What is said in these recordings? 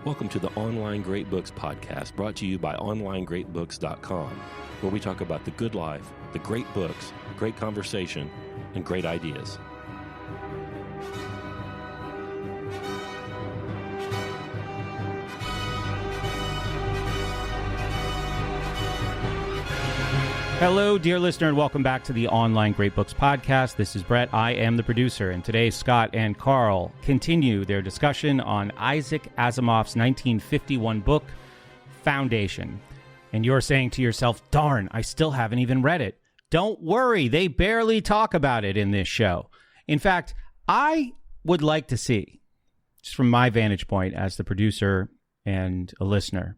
Welcome to the Online Great Books podcast, brought to you by OnlineGreatBooks.com, where we talk about the good life, the great books, great conversation, and great ideas. Hello, dear listener, and welcome back to the Online Great Books podcast. This is Brett. I am the producer, and today Scott and Karl continue their discussion on Isaac Asimov's 1951 book, Foundation. And you're saying to yourself, darn, I still haven't even read it. Don't worry, they barely talk about it in this show. In fact, I would like to see, just from my vantage point as the producer and a listener,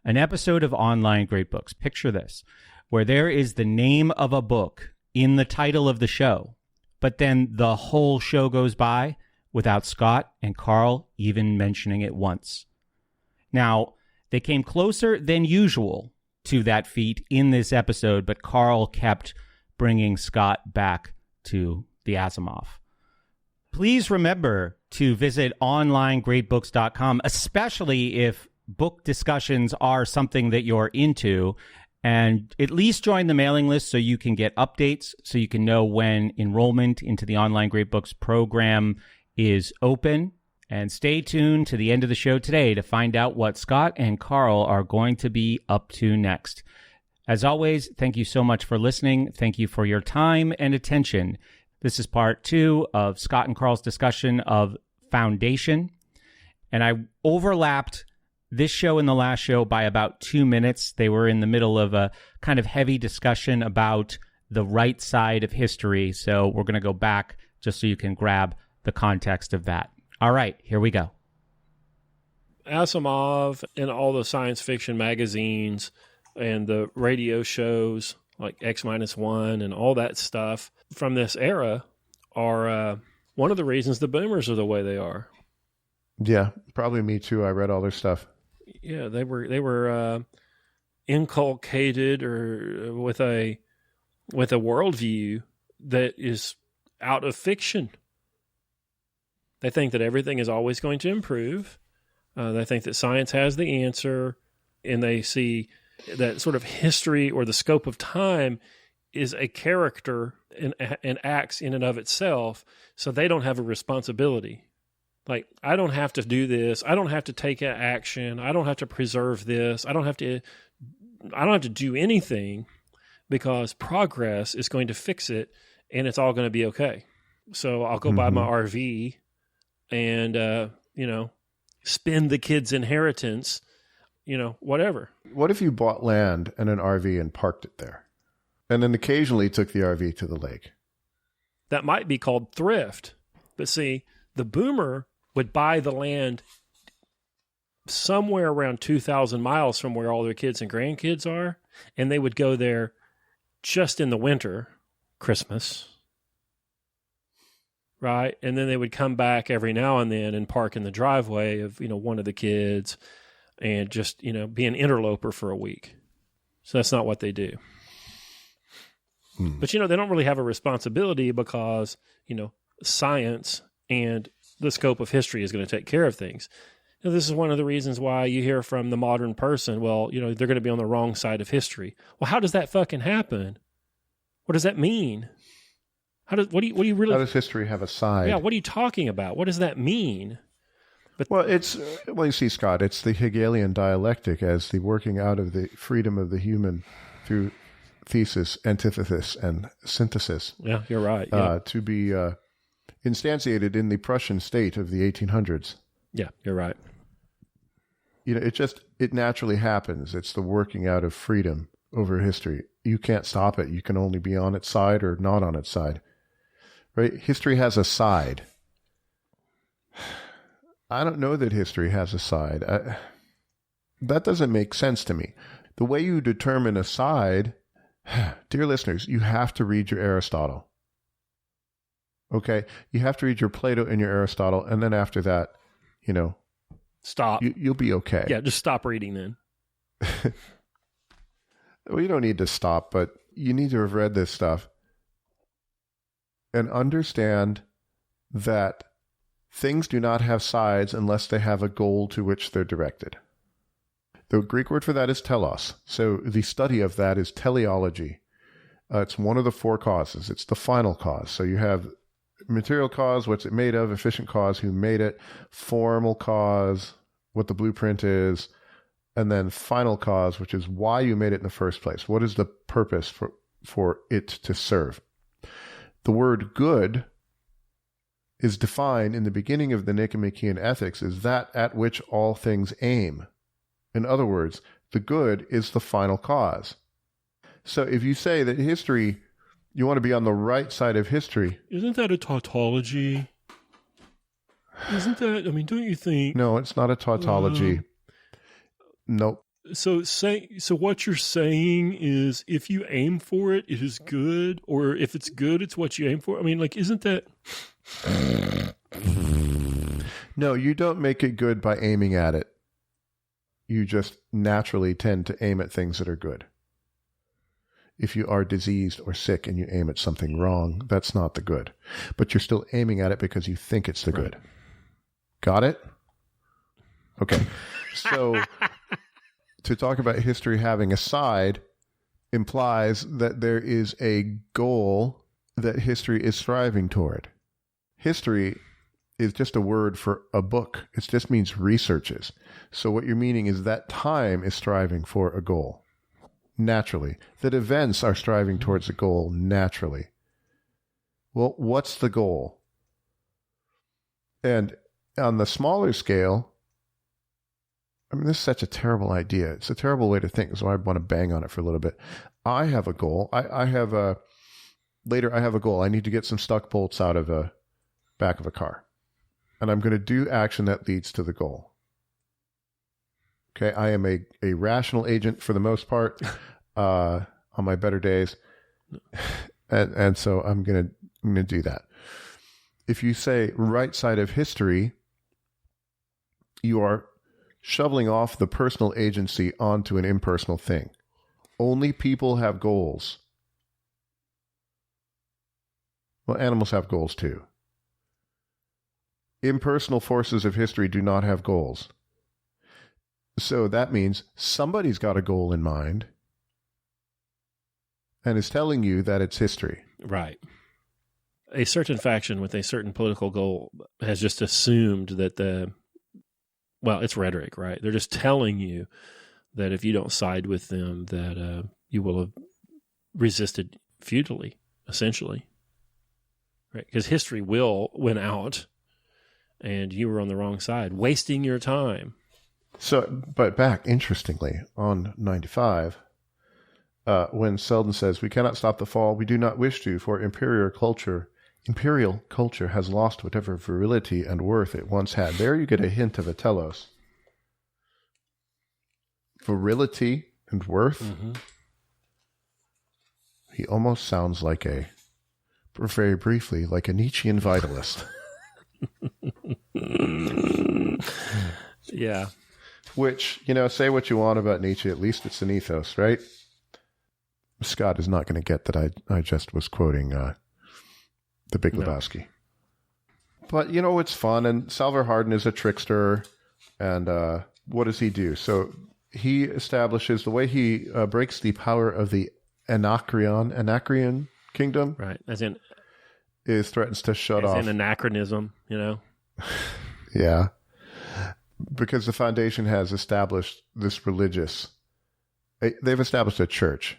an episode of Online Great Books. Picture this, where there is the name of a book in the title of the show, but then the whole show goes by without Scott and Karl even mentioning it once. Now, they came closer than usual to that feat in this episode, but Karl kept bringing Scott back to the Asimov. Please remember to visit onlinegreatbooks.com, especially if book discussions are something that you're into, and at least join the mailing list so you can get updates, so you can know when enrollment into the Online Great Books program is open. And stay tuned to the end of the show today to find out what Scott and Karl are going to be up to next. As always, thank you so much for listening. Thank you for your time and attention. This is part 2 of Scott and Karl's discussion of Foundation. And I overlapped this show and the last show by about 2 minutes. They were in the middle of a kind of heavy discussion about the right side of history. So we're going to go back just so you can grab the context of that. All right, here we go. Asimov and all the science fiction magazines and the radio shows like X-1 and all that stuff from this era are one of the reasons the boomers are the way they are. Yeah, probably me too. I read all their stuff. Yeah, they were inculcated or with a worldview that is out of fiction. They think that everything is always going to improve. They think that science has the answer, and they see that sort of history or the scope of time is a character and acts in and of itself, so they don't have a responsibility. Like, I don't have to do this. I don't have to take action. I don't have to preserve this. I don't have to do anything because progress is going to fix it and it's all going to be okay. So I'll go buy my RV and, spend the kid's inheritance, whatever. What if you bought land and an RV and parked it there and then occasionally took the RV to the lake? That might be called thrift. But see, the boomer would buy the land somewhere around 2,000 miles from where all their kids and grandkids are, and they would go there just in the winter, Christmas, right? And then they would come back every now and then and park in the driveway of, one of the kids and just, be an interloper for a week. So that's not what they do. But, they don't really have a responsibility because, science and the scope of history is going to take care of things. This is one of the reasons why you hear from the modern person, well, they're going to be on the wrong side of history. Well, how does that fucking happen? What does that mean? How does history have a side? Yeah, what are you talking about? What does that mean? But, you see, Scott, it's the Hegelian dialectic as the working out of the freedom of the human through thesis, antithesis, and synthesis. Yeah, you're right. Yeah. To be instantiated in the Prussian state of the 1800s. Yeah, you're right. It naturally happens. It's the working out of freedom over history. You can't stop it. You can only be on its side or not on its side. Right? History has a side. I don't know that history has a side. That doesn't make sense to me. The way you determine a side, dear listeners, you have to read your Aristotle. Okay? You have to read your Plato and your Aristotle, and then after that, stop. You'll be okay. Yeah, just stop reading then. Well, you don't need to stop, but you need to have read this stuff and understand that Things do not have sides unless they have a goal to which they're directed. The Greek word for that is telos. So the study of that is teleology. It's one of the four causes. It's the final cause. So you have material cause, what's it made of, efficient cause, who made it, formal cause, what the blueprint is, and then final cause, which is why you made it in the first place. What is the purpose for it to serve? The word good is defined in the beginning of the Nicomachean Ethics as that at which all things aim. In other words, the good is the final cause. So if you say that history, you want to be on the right side of history. Isn't that a tautology? Isn't that, I mean, don't you think? No, it's not a tautology. Nope. So what you're saying is if you aim for it, it is good, or if it's good, it's what you aim for? I mean, like, isn't that... No, you don't make it good by aiming at it. You just naturally tend to aim at things that are good. If you are diseased or sick and you aim at something wrong, that's not the good. But you're still aiming at it because you think it's the good. Got it? Okay. So to talk about history having a side implies that there is a goal that history is striving toward. History is just a word for a book. It just means researches. So what you're meaning is that time is striving for a goal, naturally. That events are striving towards a goal, naturally. Well, what's the goal? And on the smaller scale, I mean, this is such a terrible idea. It's a terrible way to think, so I want to bang on it for a little bit. I have a goal. I have a goal. I need to get some stuck bolts out of the back of a car. And I'm going to do action that leads to the goal. Okay, I am a rational agent for the most part on my better days. And so I'm going to do that. If you say right side of history, you are shoveling off the personal agency onto an impersonal thing. Only people have goals. Well, animals have goals too. Impersonal forces of history do not have goals. So that means somebody's got a goal in mind and is telling you that it's history. Right. A certain faction with a certain political goal has just assumed that it's rhetoric, right? They're just telling you that if you don't side with them, that you will have resisted futilely, essentially. Right? Because history will win out, and you were on the wrong side, wasting your time. So, but back, interestingly, on 95, when Selden says, "We cannot stop the fall, we do not wish to, for imperial culture has lost whatever virility and worth it once had." There you get a hint of a telos. Virility and worth? Mm-hmm. He almost sounds like very briefly, like a Nietzschean vitalist. Yeah. Which, say what you want about Nietzsche, at least it's an ethos, right? Scott is not going to get that I just was quoting The Big Lebowski. But, it's fun, and Salvor Hardin is a trickster, and what does he do? So he establishes, the way he breaks the power of the Anacreon kingdom. Right, as in... threatens to shut off... As in anachronism, Yeah. Because the foundation has established this religious... They've established a church,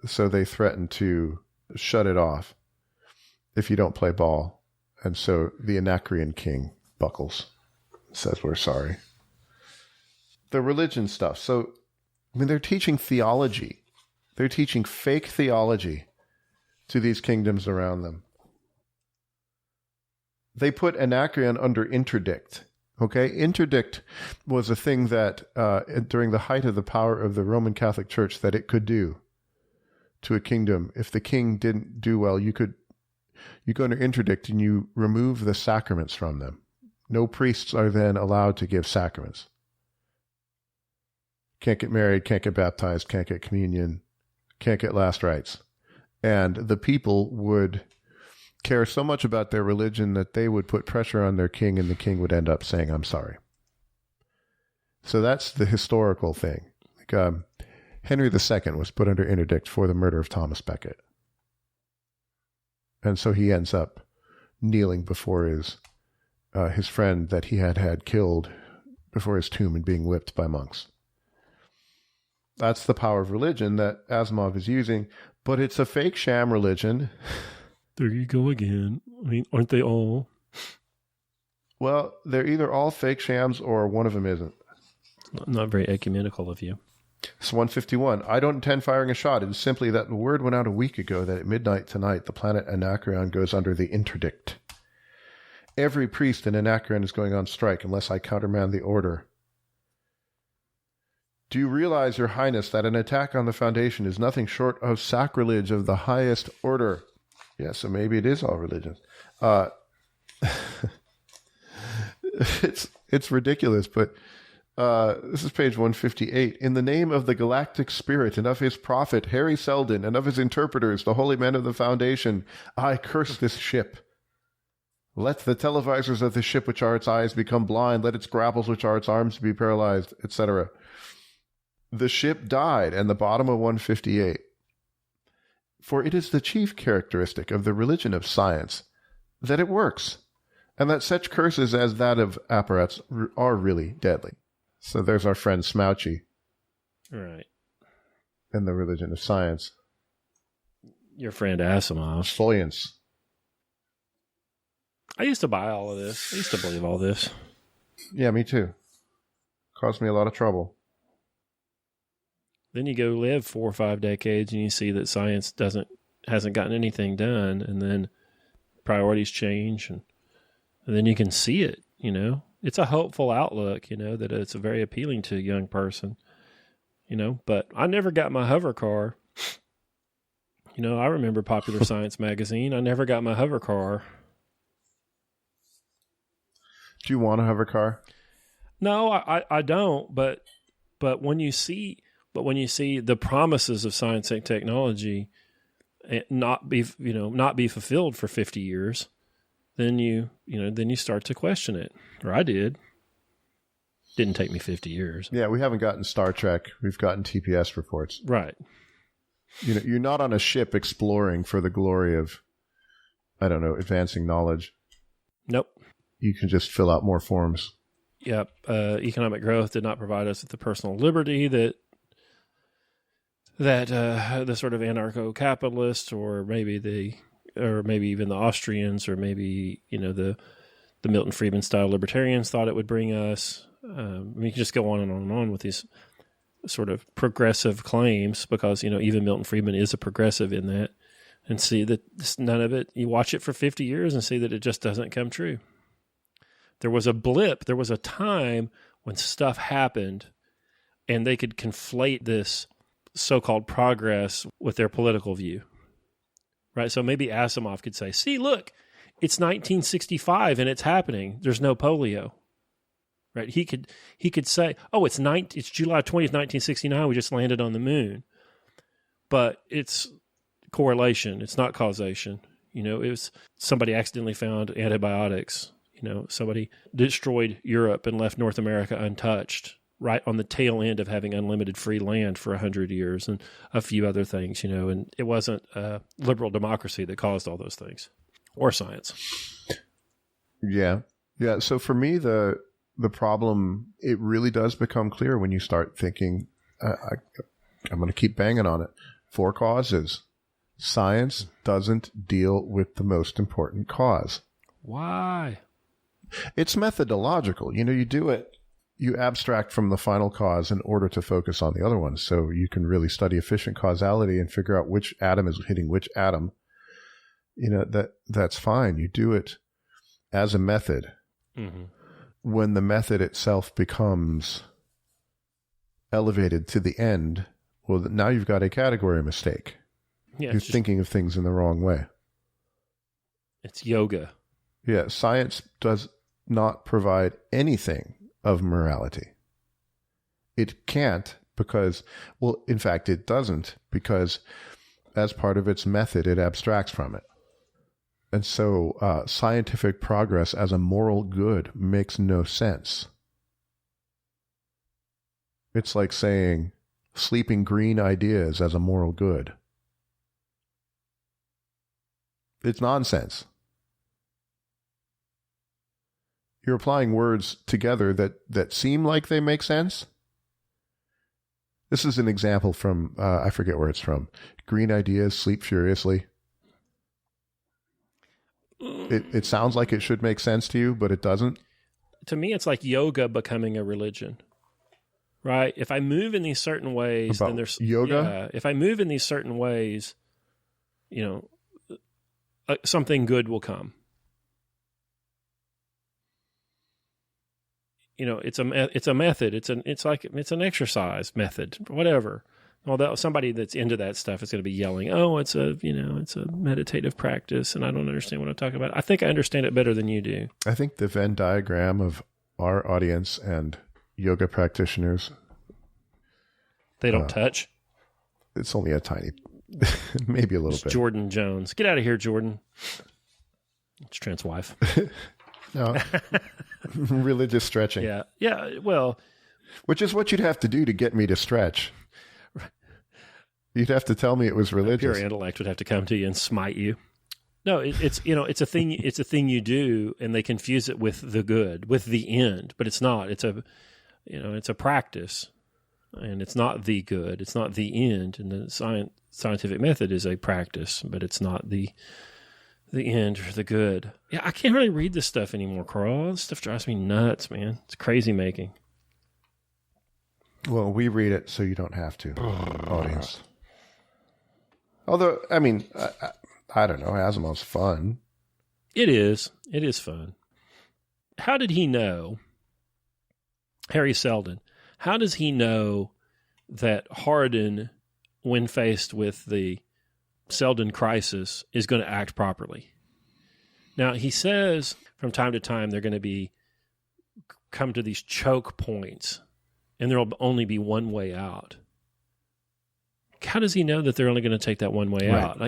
so they threaten to shut it off if you don't play ball. And so the Anacreon king buckles, says we're sorry. The religion stuff. So, they're teaching theology. They're teaching fake theology to these kingdoms around them. They put Anacreon under interdict. Okay? Interdict was a thing that, during the height of the power of the Roman Catholic Church, that it could do to a kingdom. If the king didn't do well, you go under interdict and you remove the sacraments from them. No priests are then allowed to give sacraments. Can't get married, can't get baptized, can't get communion, can't get last rites. And the people would care so much about their religion that they would put pressure on their king and the king would end up saying, I'm sorry. So that's the historical thing. Like, Henry II was put under interdict for the murder of Thomas Becket. And so he ends up kneeling before his friend that he had killed before his tomb and being whipped by monks. That's the power of religion that Asimov is using, but it's a fake sham religion. There you go again. I mean, aren't they all? Well, they're either all fake shams or one of them isn't. Not very ecumenical of you. It's 151. I don't intend firing a shot. It is simply that the word went out a week ago that at midnight tonight the planet Anacreon goes under the interdict. Every priest in Anacreon is going on strike unless I countermand the order. Do you realize, Your Highness, that an attack on the Foundation is nothing short of sacrilege of the highest order? Yeah, so maybe it is all religions. It's ridiculous, but this is page 158. In the name of the galactic spirit and of his prophet, Harry Seldon, and of his interpreters, the holy men of the Foundation, I curse this ship. Let the televisors of the ship which are its eyes become blind. Let its grapples which are its arms be paralyzed, etc. The ship died, and the bottom of 158. For it is the chief characteristic of the religion of science that it works, and that such curses as that of apparats are really deadly. So there's our friend Smouchy. Right. And the religion of science. Your friend Asimov. Foliance. I used to buy all of this. I used to believe all this. Yeah, me too. Caused me a lot of trouble. Then you go live 4 or 5 decades and you see that science hasn't gotten anything done, and then priorities change, and then you can see it, you know. It's a hopeful outlook, you know, that it's very appealing to a young person, you know. But I never got my hover car. You know, I remember Popular Science magazine. I never got my hover car. Do you want a hover car? No, I don't. But when you see the promises of science and technology not be fulfilled for 50 years, then you start to question it. Or I did. Didn't take me 50 years. Yeah, we haven't gotten Star Trek. We've gotten TPS reports. Right. You know, you're not on a ship exploring for the glory of, I don't know, advancing knowledge. Nope. You can just fill out more forms. Yep. Economic growth did not provide us with the personal liberty that the sort of anarcho-capitalists, or maybe even the Austrians, or maybe, you know, the Milton Friedman style libertarians thought it would bring us. We can just go on and on and on with these sort of progressive claims, because, you know, even Milton Friedman is a progressive in that, and see that none of it, you watch it for 50 years and see that it just doesn't come true. There was a blip. There was a time when stuff happened and they could conflate this so-called progress with their political view. Right? So maybe Asimov could say, see, look, it's 1965 and it's happening. There's no polio. Right? He could say, oh, it's July 20th, 1969. We just landed on the moon. But it's correlation. It's not causation. You know, it was somebody accidentally found antibiotics. You know, somebody destroyed Europe and left North America untouched, right on the tail end of having unlimited free land for 100 years, and a few other things, you know, and it wasn't liberal democracy that caused all those things, or science. Yeah. Yeah. So for me, the problem, it really does become clear when you start thinking, I'm going to keep banging on it. 4 causes. Science doesn't deal with the most important cause. Why? It's methodological. You know, you do it, you abstract from the final cause in order to focus on the other ones. So you can really study efficient causality and figure out which atom is hitting which atom. You know, that's fine. You do it as a method. Mm-hmm. When the method itself becomes elevated to the end, well, now you've got a category mistake. Yeah, you're thinking of things in the wrong way. It's yoga. Yeah, science does not provide anything of morality. It can't because, well, in fact, it doesn't, because as part of its method, it abstracts from it. And so scientific progress as a moral good makes no sense. It's like saying sleeping green ideas as a moral good. It's nonsense. You're applying words together that seem like they make sense. This is an example from, I forget where it's from. Green ideas sleep furiously. It sounds like it should make sense to you, but it doesn't. To me, it's like yoga becoming a religion, right? If I move in these certain ways, then there's yoga. If I move in these certain ways, something good will come. It's a method. It's an exercise method, whatever. Although somebody that's into that stuff is going to be yelling, "Oh, it's a meditative practice," and I don't understand what I'm talking about. I think I understand it better than you do. I think the Venn diagram of our audience and yoga practitioners, they don't touch. It's only a tiny, maybe a little bit. Jordan Jones, get out of here, Jordan. It's Trent's wife. No, religious stretching. Yeah. Well, which is what you'd have to do to get me to stretch. You'd have to tell me it was religious. Pure intellect would have to come to you and smite you. No, it's a thing. It's a thing you do, and they confuse it with the good, with the end. But it's not. It's a practice, and it's not the good. It's not the end. And the scientific method is a practice, but it's not the end or the good. Yeah, I can't really read this stuff anymore, Karl. This stuff drives me nuts, man. It's crazy making. Well, we read it so you don't have to, audience. Although, I mean, I don't know. Asimov's fun. It is. It is fun. How did he know, Harry Seldon, how does he know that Hardin, when faced with the Seldon crisis, is going to act properly? Now, he says from time to time they're going to come to these choke points, and there will only be one way out. How does he know that they're only going to take that one way out?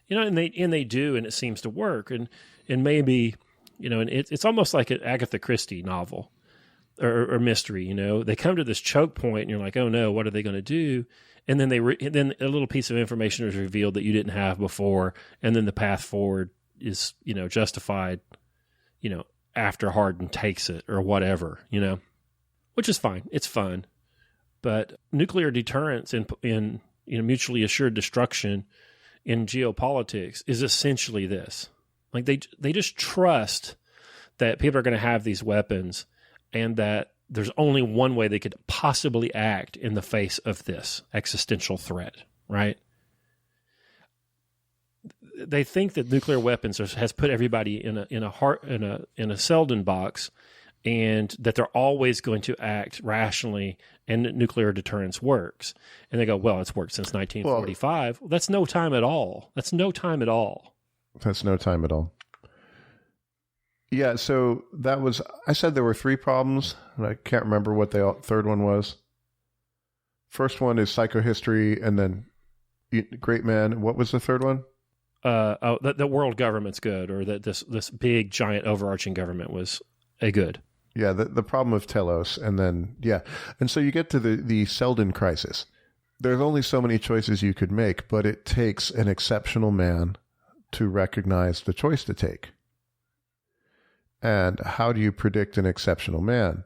And they do, and it seems to work. And maybe, and it's almost like an Agatha Christie novel or mystery. They come to this choke point, and you're like, oh no, what are they going to do? And then then a little piece of information is revealed that you didn't have before, and then the path forward is justified, after Hardin takes it or whatever, which is fine. It's fun, but nuclear deterrence in mutually assured destruction in geopolitics is essentially this. Like they just trust that people are going to have these weapons, and that there's only one way they could possibly act in the face of this existential threat, right? They think that nuclear weapons has put everybody in a Seldon box, and that they're always going to act rationally, and that nuclear deterrence works. And they go, well, it's worked since 1945. Well, that's no time at all. That's no time at all. That's no time at all. Yeah, so I said there were 3 problems, and I can't remember what the third one was. First one is psychohistory, and then great man. What was the third one? That world government's good, or that this big, giant, overarching government was a good. Yeah, the problem of telos, and then, yeah. And so you get to the Seldon crisis. There's only so many choices you could make, but it takes an exceptional man to recognize the choice to take. And how do you predict an exceptional man?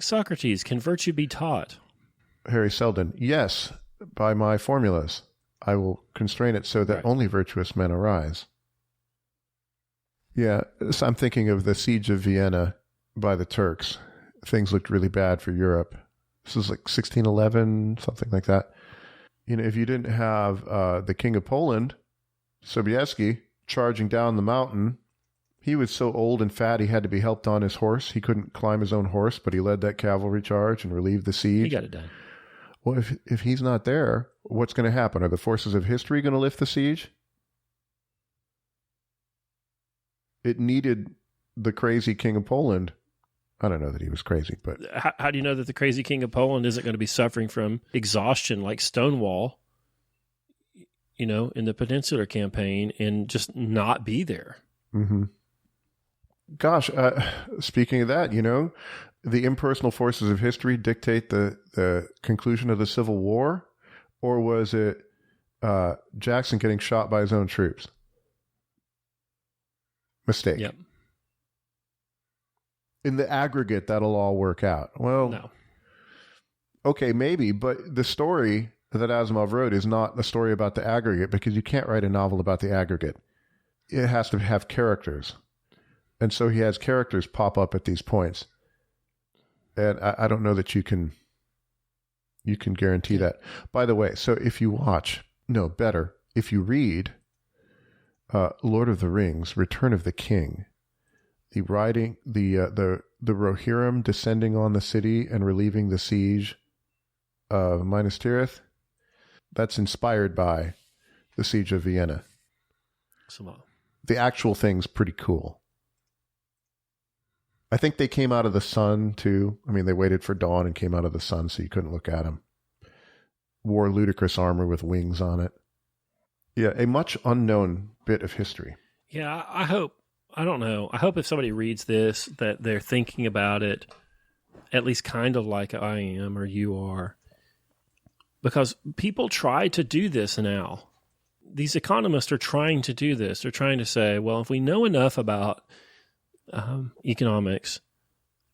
Socrates, can virtue be taught? Harry Seldon, yes, by my formulas. I will constrain it so that only virtuous men arise. Yeah, so I'm thinking of the siege of Vienna by the Turks. Things looked really bad for Europe. This is like 1611, something like that. If you didn't have the King of Poland, Sobieski, charging down the mountain, he was so old and fat he had to be helped on his horse. He couldn't climb his own horse, but he led that cavalry charge and relieved the siege. He got it done. Well, if he's not there, what's going to happen? Are the forces of history going to lift the siege? It needed the crazy King of Poland. I don't know that he was crazy, but... How do you know that the crazy King of Poland isn't going to be suffering from exhaustion like Stonewall, in the Peninsular Campaign, and just not be there? Mm-hmm. Gosh, speaking of that, the impersonal forces of history dictate the conclusion of the Civil War, or was it Jackson getting shot by his own troops? Mistake. Yep. In the aggregate, that'll all work out. Well, No. Okay, maybe, but the story that Asimov wrote is not a story about the aggregate, because you can't write a novel about the aggregate. It has to have characters. And so he has characters pop up at these points. And I don't know that you can guarantee that. By the way, so if you if you read Lord of the Rings, Return of the King, the Rohirrim descending on the city and relieving the siege of Minas Tirith, that's inspired by the Siege of Vienna. The actual thing's pretty cool. I think they came out of the sun, too. I mean, they waited for dawn and came out of the sun, so you couldn't look at them. Wore ludicrous armor with wings on it. Yeah, a much unknown bit of history. Yeah, I don't know. I hope if somebody reads this that they're thinking about it at least kind of like I am or you are. Because people try to do this now. These economists are trying to do this. They're trying to say, well, if we know enough about economics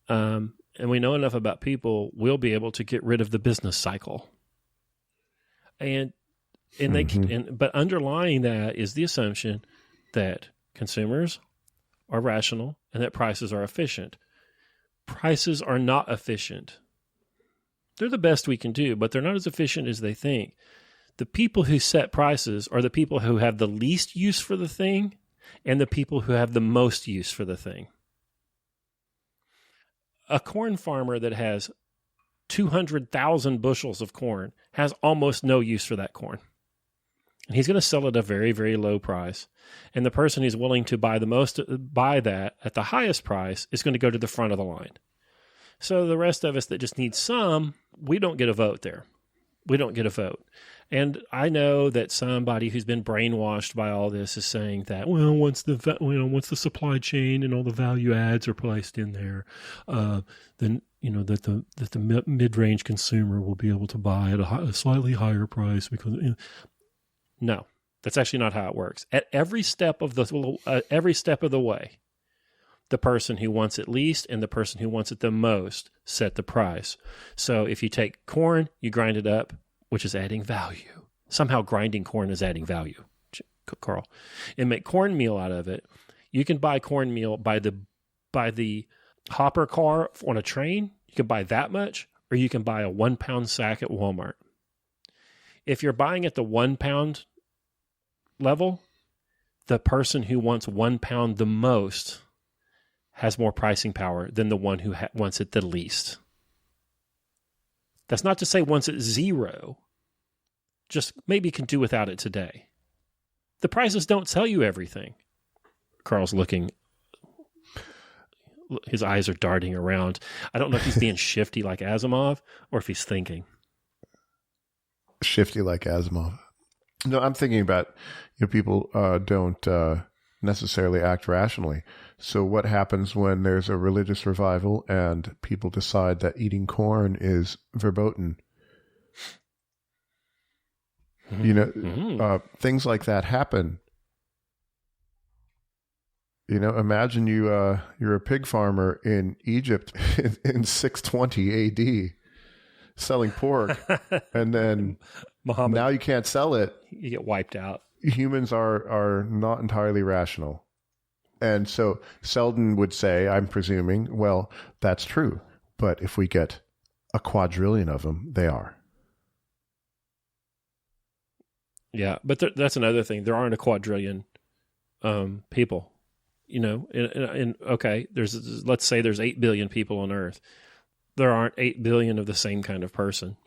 and we know enough about people, we'll be able to get rid of the business cycle. But underlying that is the assumption that consumers are rational and that prices are efficient. Prices are not efficient. They're the best we can do, but they're not as efficient as they think. The people who set prices are the people who have the least use for the thing and the people who have the most use for the thing. A corn farmer that has 200,000 bushels of corn has almost no use for that corn. And he's going to sell it at a very, very low price. And the person who's willing to buy that at the highest price is going to go to the front of the line. So the rest of us that just need some, we don't get a vote there. We don't get a vote. And I know that somebody who's been brainwashed by all this is saying that, well, once the supply chain and all the value adds are placed in there, then that the mid-range consumer will be able to buy at a slightly higher price because. No, that's actually not how it works. At every step of the way, the person who wants it least and the person who wants it the most set the price. So if you take corn, you grind it up, which is adding value. Somehow grinding corn is adding value, Karl. And make cornmeal out of it. You can buy cornmeal by the hopper car on a train. You can buy that much, or you can buy a 1 pound sack at Walmart. If you're buying at the 1 pound level, the person who wants 1 pound the most has more pricing power than the one who wants it the least. That's not to say wants it zero, just maybe can do without it today. The prices don't tell you everything. Karl's looking, his eyes are darting around. I don't know if he's being shifty like Asimov or if he's thinking. Shifty like Asimov. No, I'm thinking about, people don't necessarily act rationally. So what happens when there's a religious revival and people decide that eating corn is verboten? Things like that happen. Imagine you're a pig farmer in Egypt in 620 AD selling pork, and then Muhammad, now you can't sell it. You get wiped out. Humans are not entirely rational. And so Selden would say, I'm presuming, well, that's true. But if we get a quadrillion of them, they are. Yeah, but that's another thing. There aren't a quadrillion people. Okay, let's say there's 8 billion people on Earth. There aren't 8 billion of the same kind of person.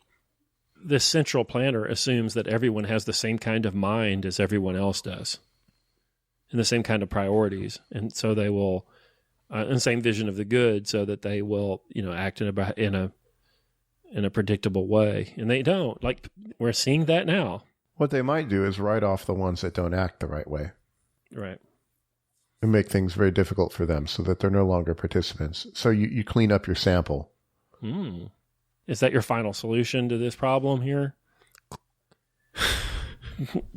This central planner assumes that everyone has the same kind of mind as everyone else does, and the same kind of priorities, and so they will, and the same vision of the good, so that they will, act in a predictable way, and they don't. Like, we're seeing that now. What they might do is write off the ones that don't act the right way. Right. and make things very difficult for them so that they're no longer participants. So you clean up your sample. Is that your final solution to this problem here?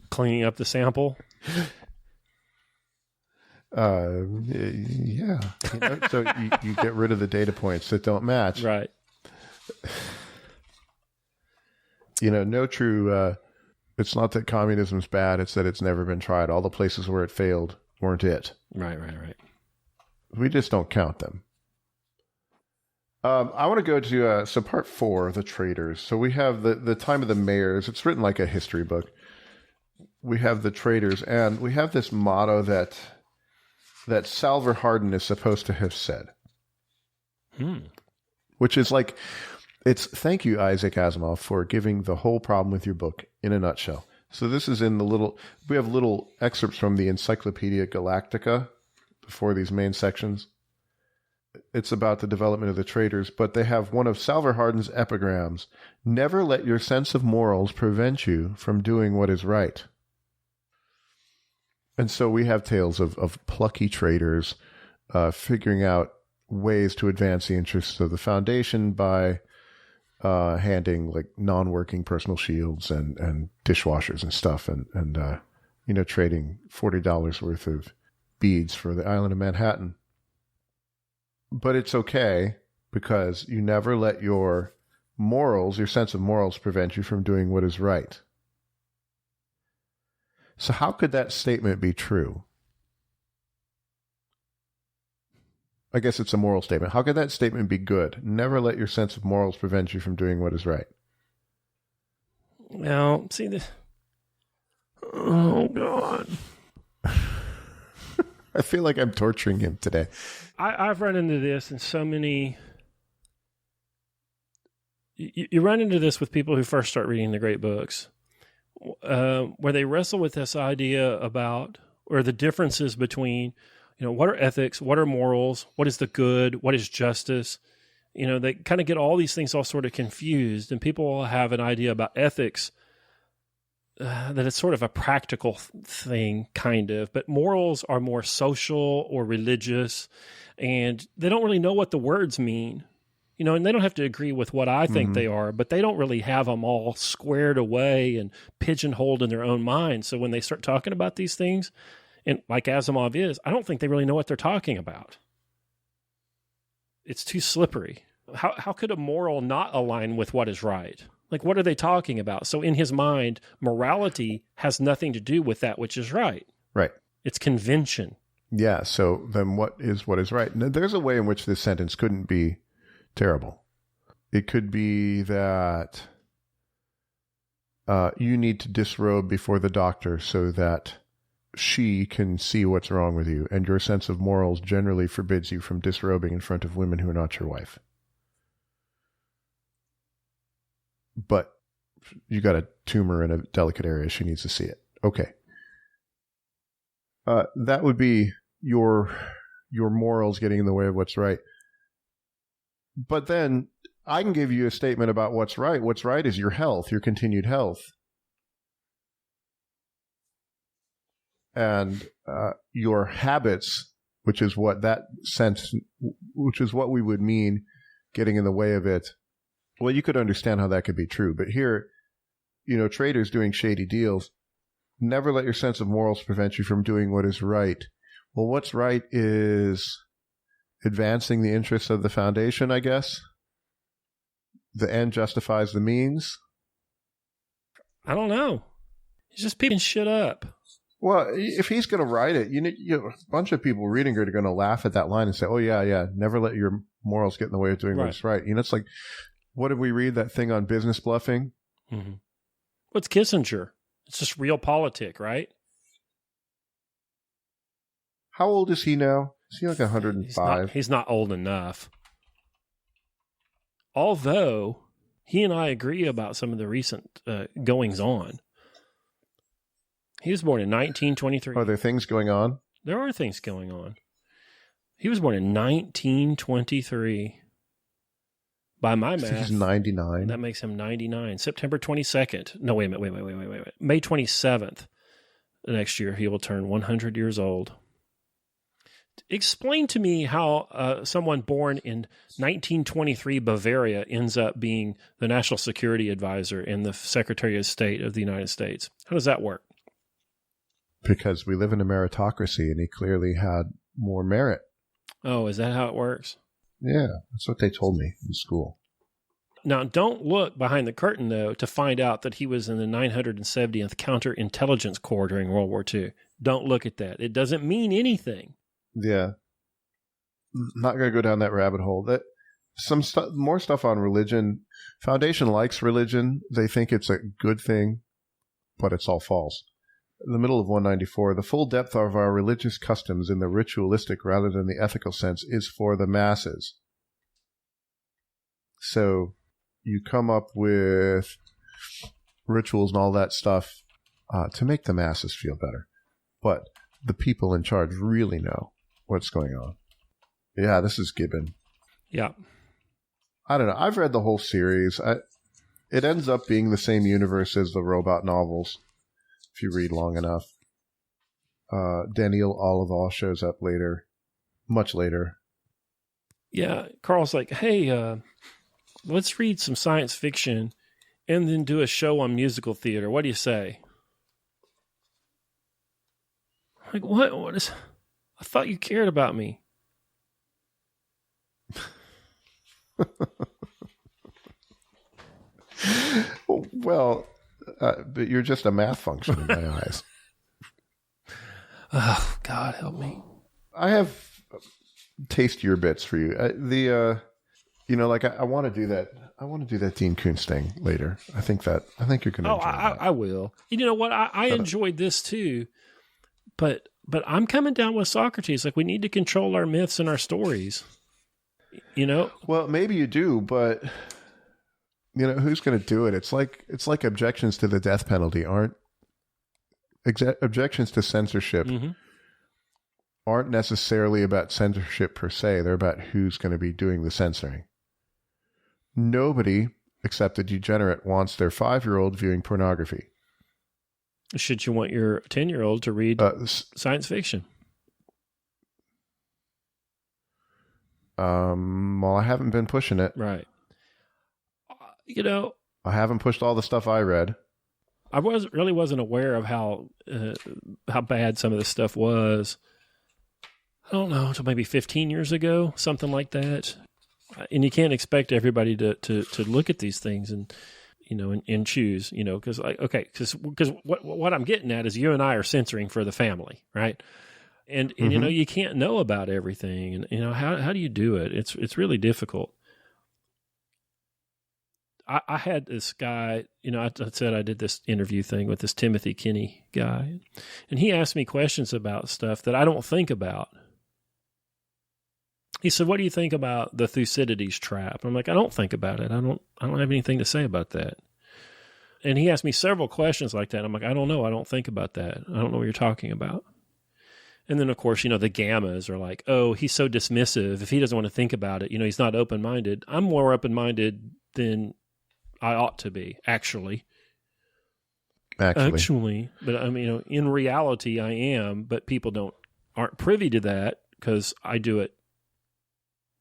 Cleaning up the sample? Yeah. So you get rid of the data points that don't match. Right. No true... it's not that communism's bad, it's that it's never been tried. All the places where it failed weren't it. Right. We just don't count them. I want to go to part 4, the traders. So we have the time of the mayors. It's written like a history book. We have the traders, and we have this motto that Salvor Hardin is supposed to have said. Which is like, it's thank you, Isaac Asimov, for giving the whole problem with your book in a nutshell. So this is in we have little excerpts from the Encyclopedia Galactica before these main sections. It's about the development of the traders, but they have one of Salvor Hardin's epigrams: never let your sense of morals prevent you from doing what is right. And so we have tales of plucky traders figuring out ways to advance the interests of the Foundation by handing like non-working personal shields and dishwashers and stuff, and trading $40 worth of beads for the island of Manhattan. But it's okay because you never let your sense of morals, prevent you from doing what is right. So how could that statement be true? I guess it's a moral statement. How could that statement be good? Never let your sense of morals prevent you from doing what is right. Now, see this. Oh, God. I feel like I'm torturing him today. I've run into this in so many... You run into this with people who first start reading the great books, where they wrestle with this idea about, or the differences between, what are ethics, what are morals, what is the good, what is justice. They kind of get all these things all sort of confused, and people have an idea about ethics that it's sort of a practical thing, kind of, but morals are more social or religious, and they don't really know what the words mean. And they don't have to agree with what I think they are, but they don't really have them all squared away and pigeonholed in their own mind. So when they start talking about these things, and like Asimov is, I don't think they really know what they're talking about. It's too slippery. How could a moral not align with what is right? Like, what are they talking about? So in his mind, morality has nothing to do with that which is right. Right. It's convention. Yeah. So then what is right? Now, there's a way in which this sentence couldn't be terrible. It could be that you need to disrobe before the doctor so that she can see what's wrong with you, and your sense of morals generally forbids you from disrobing in front of women who are not your wife. But you got a tumor in a delicate area. She needs to see it. Okay. That would be your morals getting in the way of what's right. But then I can give you a statement about what's right. What's right is your health, your continued health. And your habits, which is what we would mean getting in the way of it. Well, you could understand how that could be true. But here, traders doing shady deals, never let your sense of morals prevent you from doing what is right. Well, what's right is advancing the interests of the Foundation, I guess. The end justifies the means. I don't know. He's just picking shit up. Well, if he's going to write it, a bunch of people reading it are going to laugh at that line and say, oh, yeah, never let your morals get in the way of doing what's right. It's like, what did we read, that thing on business bluffing? Mm-hmm. What's Kissinger? It's just realpolitik, right? How old is he now? Is he like 105? He's not old enough. Although, he and I agree about some of the recent goings-on. He was born in 1923. Are there things going on? There are things going on. He was born in 1923. By my math, he's 99. That makes him 99. September 22nd. No, wait a minute. Wait. May 27th next year, he will turn 100 years old. Explain to me how someone born in 1923 Bavaria ends up being the National Security Advisor and the Secretary of State of the United States. How does that work? Because we live in a meritocracy, and he clearly had more merit. Oh, is that how it works? Yeah, that's what they told me in school. Now, don't look behind the curtain, though, to find out that he was in the 970th Counterintelligence Corps during World War II. Don't look at that. It doesn't mean anything. Yeah. Not going to go down that rabbit hole. That more stuff on religion. Foundation likes religion. They think it's a good thing, but it's all false. In the middle of 194, the full depth of our religious customs in the ritualistic rather than the ethical sense is for the masses. So you come up with rituals and all that stuff to make the masses feel better. But the people in charge really know what's going on. Yeah, this is Gibbon. Yeah. I don't know. I've read the whole series. It ends up being the same universe as the robot novels, if you read long enough. Daniel Olival shows up later, much later. Yeah, Karl's like, hey, let's read some science fiction and then do a show on musical theater. What do you say? Like, what? What is... I thought you cared about me. Well, but you're just a math function in my eyes. Oh, God help me. I have tastier bits for you. I want to do that. I want to do that Dean Koontz thing later. I think you're going to enjoy that. I will. You know what? I enjoyed this too, but I'm coming down with Socrates. Like, we need to control our myths and our stories. You know? Well, maybe you do, but who's going to do it? It's like objections to the death penalty aren't objections to censorship. Mm-hmm. Aren't necessarily about censorship per se. They're about who's going to be doing the censoring. Nobody, except a degenerate, wants their 5-year-old viewing pornography. Should you want your 10-year-old to read science fiction? Well, I haven't been pushing it. Right. I haven't pushed all the stuff I read. I really wasn't aware of how bad some of this stuff was. I don't know, until maybe 15 years ago, something like that. And you can't expect everybody to look at these things and choose, because what I'm getting at is you and I are censoring for the family, right? And mm-hmm. You can't know about everything, and how do you do it? It's really difficult. I had this guy, I said I did this interview thing with this Timothy Kinney guy, and he asked me questions about stuff that I don't think about. He said, "What do you think about the Thucydides trap?" I'm like, "I don't think about it. I don't have anything to say about that." And he asked me several questions like that. I'm like, "I don't know. I don't think about that. I don't know what you're talking about." And then, of course, the gammas are like, "Oh, he's so dismissive. If he doesn't want to think about it, he's not open-minded." I'm more open-minded than I ought to be, actually. But in reality, I am. But people aren't privy to that because I do it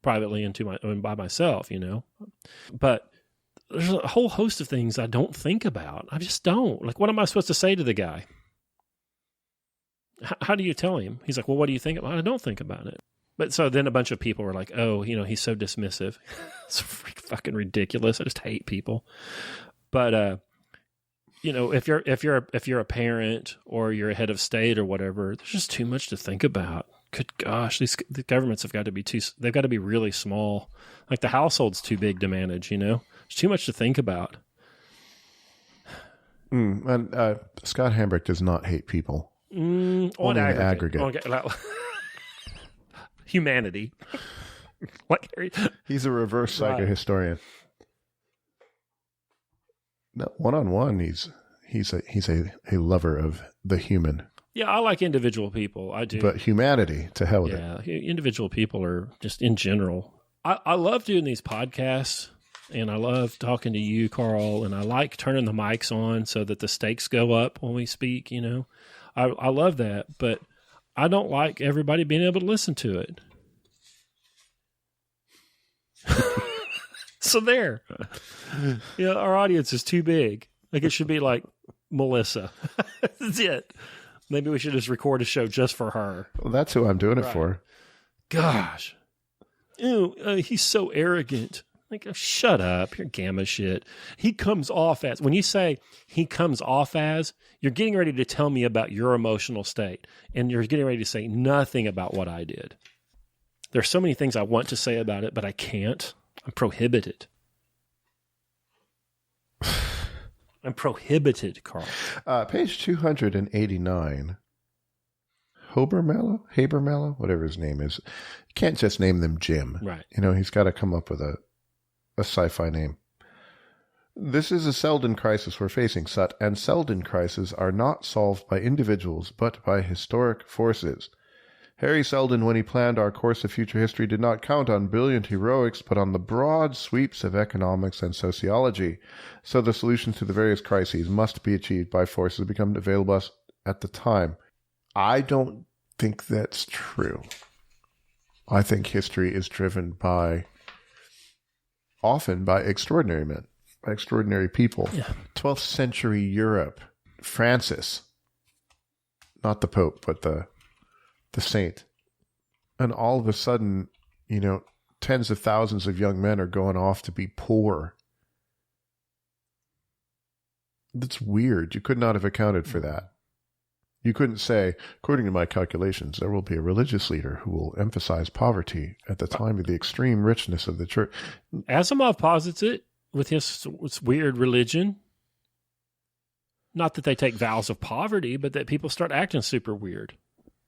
privately by myself, But there's a whole host of things I don't think about. I just don't. Like, what am I supposed to say to the guy? How do you tell him? He's like, "Well, what do you think about it?" I don't think about it. But so then a bunch of people were like, "Oh, he's so dismissive." It's fucking ridiculous. I just hate people. But if you're a parent or you're a head of state or whatever, there's just too much to think about. Good gosh, the governments have got to be they've got to be really small. Like, the household's too big to manage, There's too much to think about. And Scott Hambrick does not hate people. On aggregate. Humanity. He's a reverse psychohistorian. No, one-on-one, he's a lover of the human. Yeah, I like individual people. I do. But humanity, to hell with it. Yeah, individual people are just in general. I love doing these podcasts, and I love talking to you, Karl, and I like turning the mics on so that the stakes go up when we speak, I love that, but I don't like everybody being able to listen to it. So there. Yeah, our audience is too big. Like it should be like Melissa. That's it. Maybe we should just record a show just for her. Well, that's who I'm doing it for. Gosh. Ew, he's so arrogant. Like, oh, shut up. You're gamma shit. He comes off as, when you say he comes off as, you're getting ready to tell me about your emotional state. And you're getting ready to say nothing about what I did. There's so many things I want to say about it, but I can't. I'm prohibited. I'm prohibited, Karl. Page 289. Habermello, whatever his name is. You can't just name them Jim. Right. He's got to come up with a sci-fi name. This is a Selden crisis we're facing, Sut, and Selden crises are not solved by individuals, but by historic forces. Harry Selden, when he planned our course of future history, did not count on brilliant heroics, but on the broad sweeps of economics and sociology. So the solutions to the various crises must be achieved by forces that become available us at the time. I don't think that's true. I think history is driven often by extraordinary men, by extraordinary people. Yeah. 12th century Europe, Francis, not the Pope, but the saint. And all of a sudden, tens of thousands of young men are going off to be poor. That's weird. You could not have accounted for that. You couldn't say, according to my calculations, there will be a religious leader who will emphasize poverty at the time of the extreme richness of the church. Asimov posits it with his weird religion. Not that they take vows of poverty, but that people start acting super weird.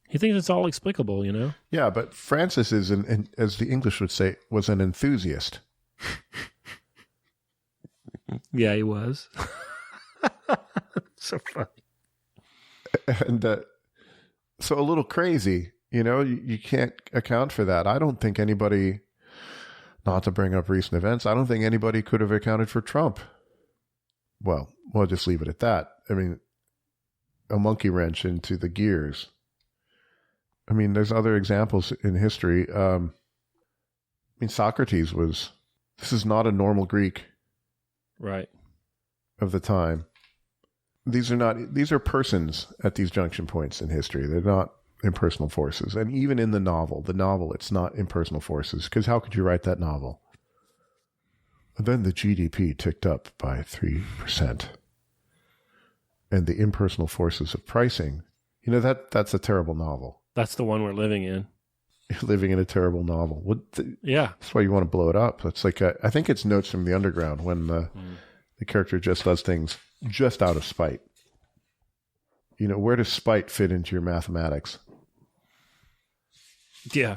He thinks it's all explicable, Yeah, but Francis is, as the English would say, was an enthusiast. Yeah, he was. So funny. And so a little crazy, you can't account for that. I don't think anybody, not to bring up recent events, I don't think anybody could have accounted for Trump. Well, we'll just leave it at that. I mean, a monkey wrench into the gears. I mean, there's other examples in history. Socrates this is not a normal Greek. Right. Of the time. These are persons at these junction points in history. They're not impersonal forces. And even in the novel, it's not impersonal forces. Because how could you write that novel? And then the GDP ticked up by 3%. And the impersonal forces of pricing, that's a terrible novel. That's the one we're living in. You're living in a terrible novel. Yeah. That's why you want to blow it up. It's like, I think it's Notes from the Underground when the character just does things just out of spite. Where does spite fit into your mathematics? Yeah.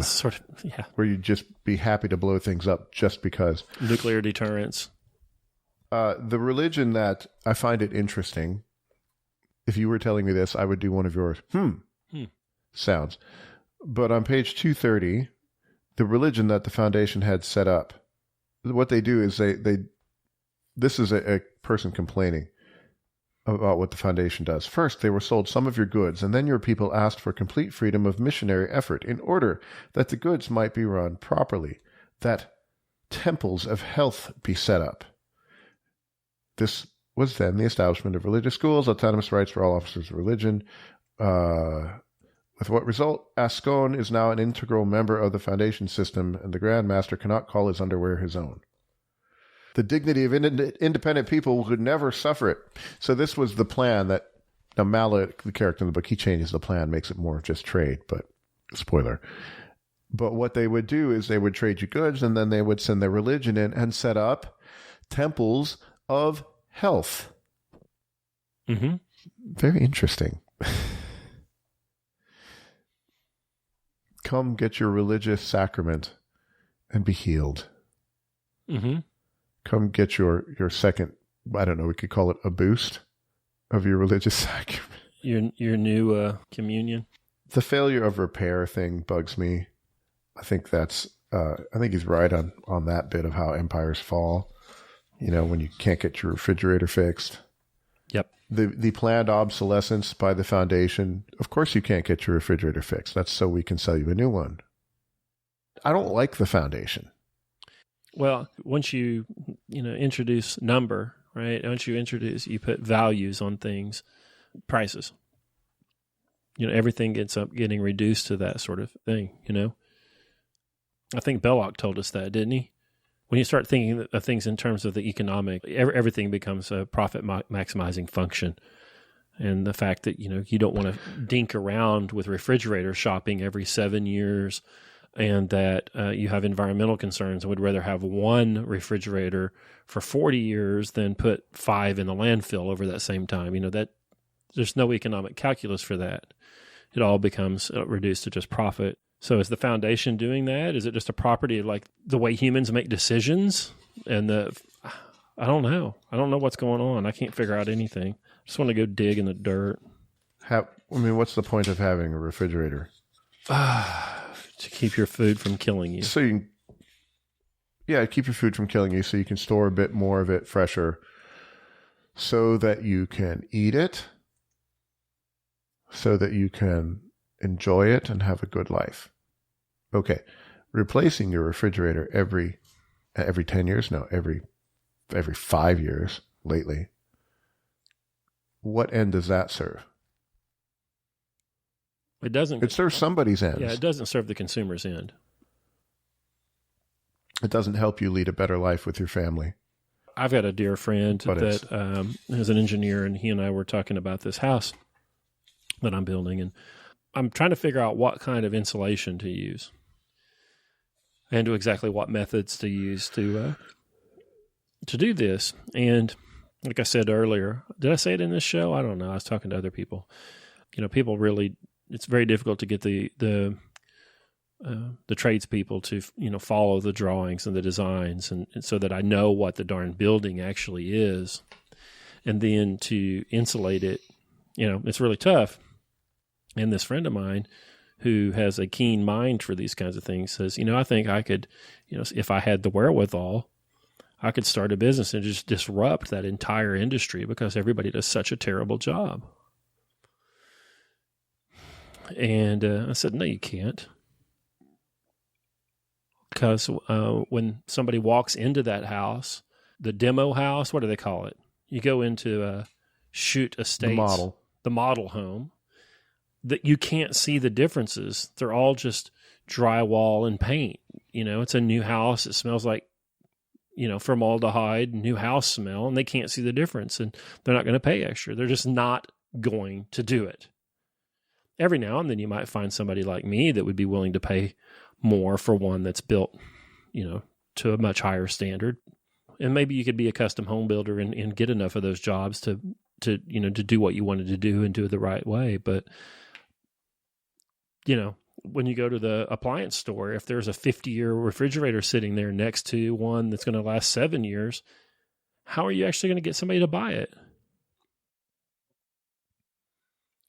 Sort of, yeah. Where you'd just be happy to blow things up just because. Nuclear deterrence. The religion that I find it interesting, if you were telling me this, I would do one of yours. Sounds. But on page 230, the religion that the foundation had set up, what they do is this is a person complaining about what the foundation does. First, they were sold some of your goods, and then your people asked for complete freedom of missionary effort in order that the goods might be run properly, that temples of health be set up. This was then the establishment of religious schools, autonomous rights for all officers of religion. With what result? Ascon is now an integral member of the foundation system, and the Grand Master cannot call his underwear his own. The dignity of independent people would never suffer it. So this was the plan that, now Mallet, the character in the book, he changes the plan, makes it more of just trade, but spoiler. But what they would do is they would trade you goods, and then they would send their religion in and set up temples of health. Mm-hmm. Very interesting. Come get your religious sacrament and be healed. Mm-hmm. Come get your second, I don't know, we could call it a boost of your religious sacrament. Your new communion. The failure of repair thing bugs me. I think I think he's right on that bit of how empires fall. When you can't get your refrigerator fixed. Yep. the planned obsolescence by the foundation. Of course you can't get your refrigerator fixed. That's so we can sell you a new one. I don't like the foundation. Well, once you introduce number, right? Once you put values on things, prices. Everything ends up getting reduced to that sort of thing, I think Belloc told us that, didn't he? When you start thinking of things in terms of the economic, everything becomes a profit maximizing function. And the fact that, you don't want to dink around with refrigerator shopping every 7 years, and that you have environmental concerns and would rather have one refrigerator for 40 years than put 5 in the landfill over that same time. That there's no economic calculus for that. It all becomes reduced to just profit. So is the foundation doing that? Is it just a property of like the way humans make decisions? And I don't know. I don't know what's going on. I can't figure out anything. I just want to go dig in the dirt. What's the point of having a refrigerator? To keep your food from killing you. So keep your food from killing you so you can store a bit more of it fresher so that you can eat it, so that you can enjoy it and have a good life. Okay. Replacing your refrigerator every 10 years? No, every 5 years lately. What end does that serve? It doesn't. It serves somebody's ends. Yeah, it doesn't serve the consumer's end. It doesn't help you lead a better life with your family. I've got a dear friend that is an engineer, and he and I were talking about this house that I'm building, and I'm trying to figure out what kind of insulation to use and to exactly what methods to use to do this. And like I said earlier, did I say it in this show? I don't know. I was talking to other people. People really, it's very difficult to get the tradespeople to, follow the drawings and the designs and so that I know what the darn building actually is. And then to insulate it, it's really tough. And this friend of mine who has a keen mind for these kinds of things says, I think I could, if I had the wherewithal, I could start a business and just disrupt that entire industry because everybody does such a terrible job. And I said, no, you can't. Because when somebody walks into that house, the demo house, what do they call it? You go into Shoot Estates, the model home, that you can't see the differences. They're all just drywall and paint. It's a new house. It smells like, formaldehyde, new house smell, and they can't see the difference, and they're not going to pay extra. They're just not going to do it. Every now and then you might find somebody like me that would be willing to pay more for one that's built, to a much higher standard. And maybe you could be a custom home builder and get enough of those jobs to do what you wanted to do and do it the right way. But, when you go to the appliance store, if there's a 50-year refrigerator sitting there next to one that's going to last 7 years, how are you actually going to get somebody to buy it?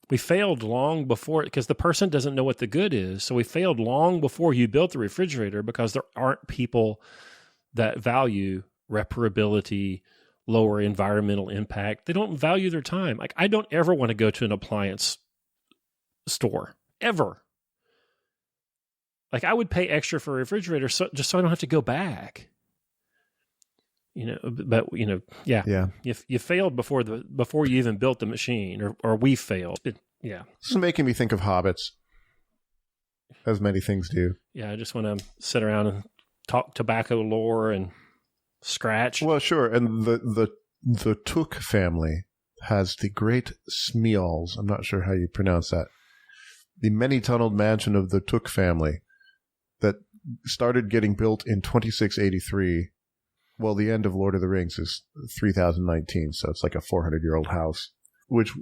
We failed long before, because the person doesn't know what the good is. So we failed long before you built the refrigerator because there aren't people that value reparability, lower environmental impact. They don't value their time. Like, I don't ever want to go to an appliance store, ever. Like, I would pay extra for a refrigerator just so I don't have to go back. But yeah. You failed before you even built the machine, or we failed. Yeah. This is making me think of hobbits, as many things do. Yeah, I just want to sit around and talk tobacco lore and scratch. Well, sure. And the Took family has the great Smeals. I'm not sure how you pronounce that. The many-tunneled mansion of the Took family that started getting built in 2683. Well, the end of Lord of the Rings is 3019, so it's like a 400-year-old house, which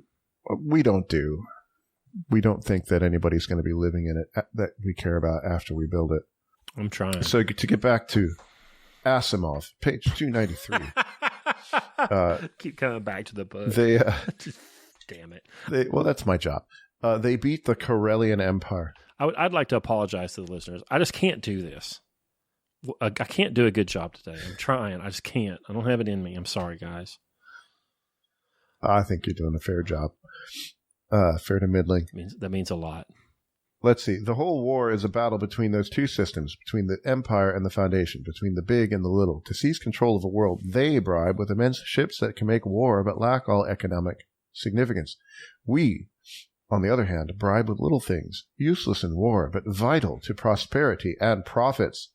we don't do. We don't think that anybody's going to be living in it that we care about after we build it. I'm trying. So to get back to Asimov, page 293. Keep coming back to the book. They, damn it. Well, that's my job. They beat the Karelian Empire. I'd like to apologize to the listeners. I just can't do this. I can't do a good job today. I'm trying. I just can't. I don't have it in me. I'm sorry, guys. I think you're doing a fair job. Fair to middling. That means a lot. Let's see. The whole war is a battle between those two systems, between the Empire and the Foundation, between the big and the little. To seize control of a world, they bribe with immense ships that can make war but lack all economic significance. We, on the other hand, bribe with little things, useless in war but vital to prosperity and profits.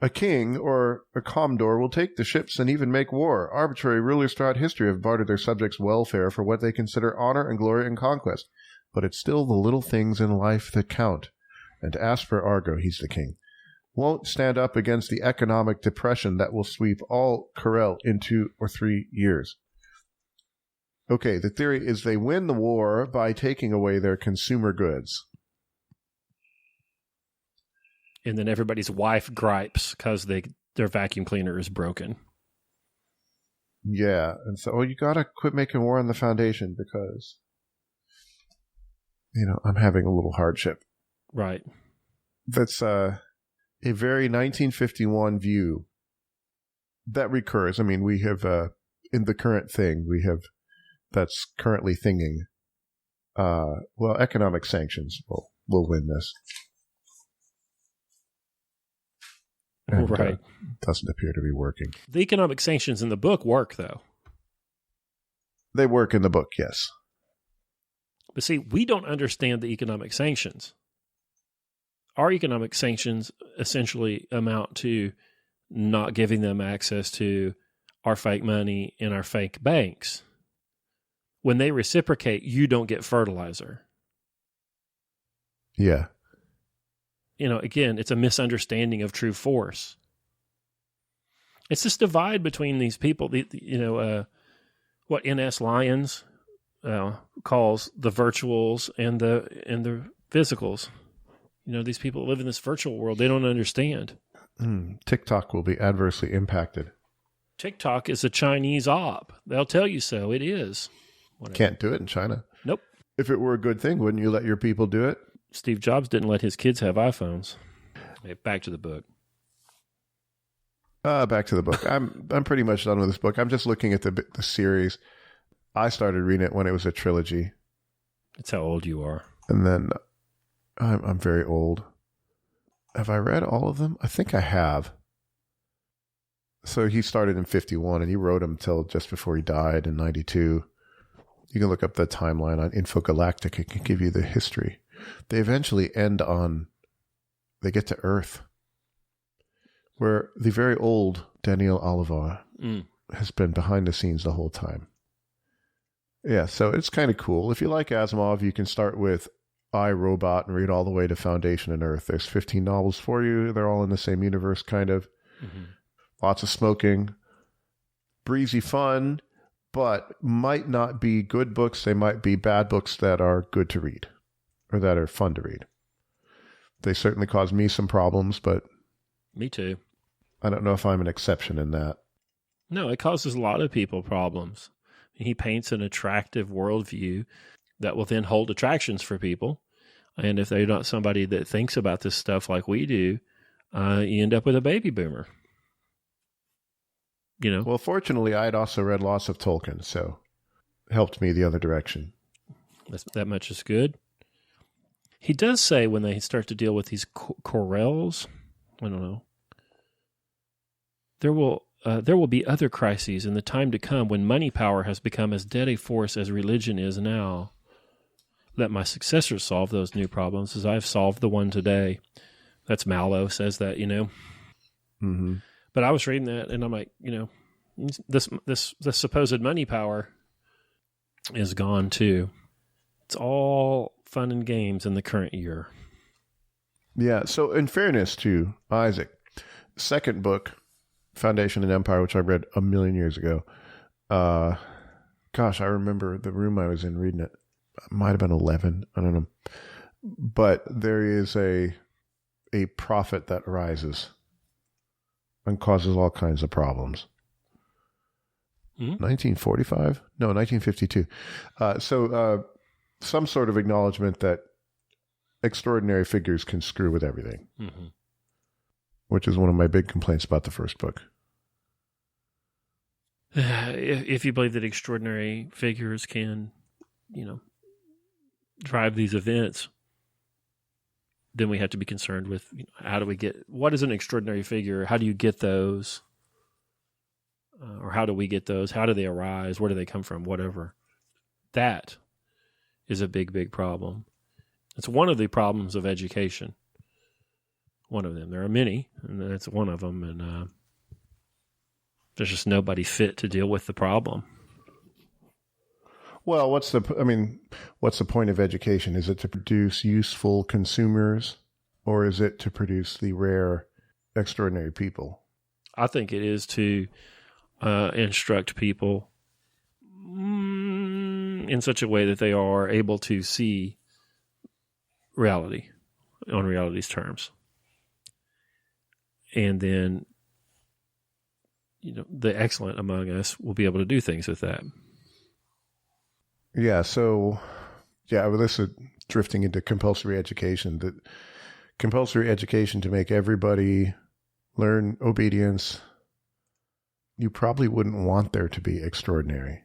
A king or a commodore will take the ships and even make war. Arbitrary rulers throughout history have bartered their subjects' welfare for what they consider honor and glory and conquest. But it's still the little things in life that count. And as for Argo, he's the king, won't stand up against the economic depression that will sweep all Karl in 2 or 3 years. Okay, the theory is they win the war by taking away their consumer goods. And then everybody's wife gripes because their vacuum cleaner is broken. Yeah, and so you gotta quit making war on the Foundation because, I'm having a little hardship. Right. That's a very 1951 view that recurs. I mean, we have, in the current thing, that's currently thinging. Economic sanctions will win this. And, right. Doesn't appear to be working. The economic sanctions in the book work, though. They work in the book, yes. But see, we don't understand the economic sanctions. Our economic sanctions essentially amount to not giving them access to our fake money and our fake banks. When they reciprocate, you don't get fertilizer. Yeah. Again, it's a misunderstanding of true force. It's this divide between these people. What N.S. Lyons calls the virtuals and the physicals. These people live in this virtual world. They don't understand. TikTok will be adversely impacted. TikTok is a Chinese op. They'll tell you so. It is. Whatever. Can't do it in China. Nope. If it were a good thing, wouldn't you let your people do it? Steve Jobs didn't let his kids have iPhones. Okay, back to the book. Back to the book. I'm pretty much done with this book. I'm just looking at the series. I started reading it when it was a trilogy. That's how old you are. And then I'm very old. Have I read all of them? I think I have. So he started in 51 and he wrote them till just before he died in 92. You can look up the timeline on Infogalactic. It can give you the history. They eventually they get to Earth, where the very old Daniel Oliver has been behind the scenes the whole time. Yeah, so it's kind of cool. If you like Asimov, you can start with I, Robot and read all the way to Foundation and Earth. There's 15 novels for you. They're all in the same universe, kind of. Mm-hmm. Lots of smoking. Breezy fun, but might not be good books. They might be bad books that are good to read. Or that are fun to read. They certainly cause me some problems, but... Me too. I don't know if I'm an exception in that. No, it causes a lot of people problems. He paints an attractive worldview that will then hold attractions for people. And if they're not somebody that thinks about this stuff like we do, you end up with a baby boomer. Well, fortunately, I had also read lots of Tolkien, so it helped me the other direction. That much is good. He does say when they start to deal with these Corels, I don't know, there will be other crises in the time to come when money power has become as dead a force as religion is now. Let my successors solve those new problems as I've solved the one today. That's Mallow says that, Mm-hmm. But I was reading that and I'm like, this supposed money power is gone too. It's all fun and games in the current year. Yeah, so in fairness to Isaac, second book, Foundation and Empire, which I read a million years ago. I remember the room I was in reading it. It might have been 11. I don't know. But there is a prophet that rises and causes all kinds of problems. Mm-hmm. 1945? No, 1952. Some sort of acknowledgement that extraordinary figures can screw with everything, mm-hmm. which is one of my big complaints about the first book. if you believe that extraordinary figures can, drive these events, then we have to be concerned with how do we get, what is an extraordinary figure? How do you get those? Or how do we get those? How do they arise? Where do they come from? Whatever. That is a big, big problem. It's one of the problems of education. One of them. There are many, and that's one of them. And there's just nobody fit to deal with the problem. Well, what's the point of education? Is it to produce useful consumers, or is it to produce the rare, extraordinary people? I think it is to instruct people in such a way that they are able to see reality on reality's terms. And then, the excellent among us will be able to do things with that. Yeah. So, this is drifting into compulsory education. That compulsory education to make everybody learn obedience. You probably wouldn't want there to be extraordinary.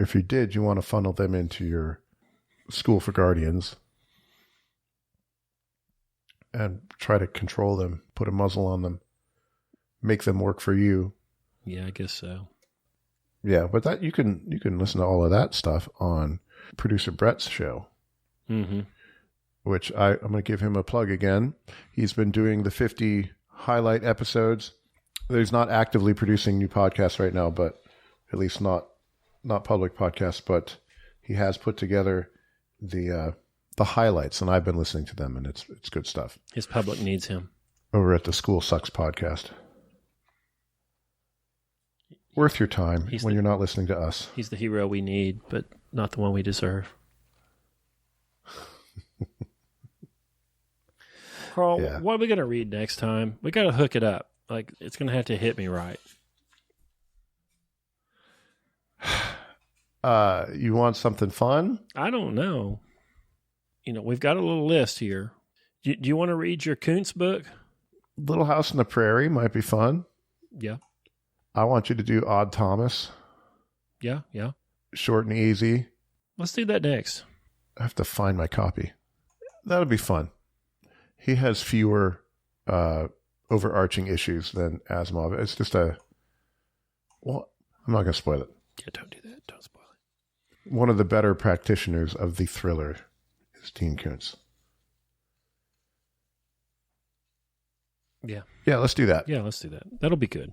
If you did, you want to funnel them into your school for guardians and try to control them, put a muzzle on them, make them work for you. Yeah, I guess so. Yeah, but that you can listen to all of that stuff on producer Brett's show, which I'm going to give him a plug again. He's been doing the 50 highlight episodes. He's not actively producing new podcasts right now, but at least not public podcasts. But he has put together the highlights, and I've been listening to them, and it's good stuff. His public needs him. Over at the School Sucks podcast. Worth your time when you're not listening to us. He's the hero we need, but not the one we deserve. Karl, What are we going to read next time? We got to hook it up. Like, it's going to have to hit me right. You want something fun? I don't know. We've got a little list here. Do you want to read your Kuntz book? Little House on the Prairie might be fun. Yeah. I want you to do Odd Thomas. Yeah. Short and easy. Let's do that next. I have to find my copy. That'll be fun. He has fewer overarching issues than Asimov. It's just I'm not going to spoil it. Yeah, don't do that. Don't spoil it. One of the better practitioners of the thriller is Dean Kuntz. Yeah. Yeah, let's do that. Yeah, let's do that. That'll be good.